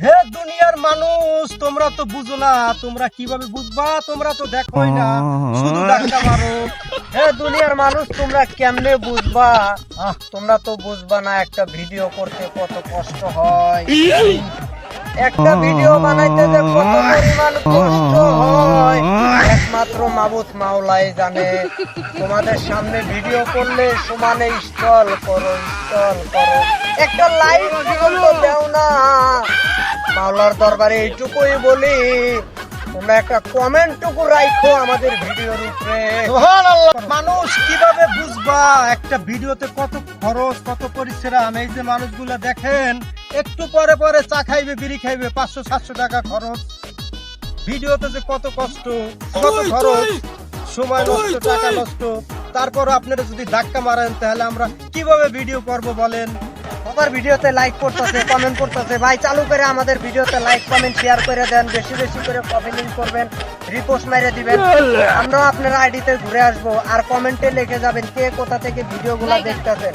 হে দুনিয়ার মানুষ, তোমরা তো বুঝো না। তোমরা কিভাবে বুঝবা? তোমরা তো দেখোই না, শুধু ধাক্কা মারো। হে দুনিয়ার মানুষ, তোমরা কেমনে বুঝবা? তোমরা তো বুঝবা না একটা ভিডিও করতে কত কষ্ট হয়। একটা ভিডিও বানাইতে যে কত পরিমাণ কষ্ট হয় একমাত্র মাবুদ মাওলাই জানে। তোমাদের সামনে ভিডিও করলে সমানে ইনস্টল করো, একটা লাইক পর্যন্ত দাও না। মাওলার দরবারে এইটুকুই বলি, তোমরা একটা কমেন্টটুকু রাখো আমাদের ভিডিওর উপরে। সুবহানাল্লাহ। মানুষ কিভাবে বুঝবা একটা ভিডিওতে কত খরচ, কত পরিশ্রম? এই যে মানুষগুলা দেখেন, একটু পরে পরে চা খাইবে, বিড়ি খাইবে, 500-700 টাকা খরচ। ভিডিওতে যে কত কষ্ট, কত খরচ, সময় নষ্ট, টাকা নষ্ট। তারপর আপনারা যদি ধাক্কা মারেন, তাহলে আমরা কিভাবে ভিডিও করব বলেন? সবার ভিডিওতে লাইক করতেছে, কমেন্ট করতেছে। ভাই চালু করে আমাদের ভিডিওতে লাইক কমেন্ট শেয়ার করে দেন, বেশি বেশি করে কমেন্টিং করবেন, রিপোস্ট মেরে দিবেন। আমরাও আপনার আইডিতে ঘুরে আসবো, আর কমেন্টে লিখে যাবেন কে কোথা থেকে ভিডিওগুলো দেখতেছেন।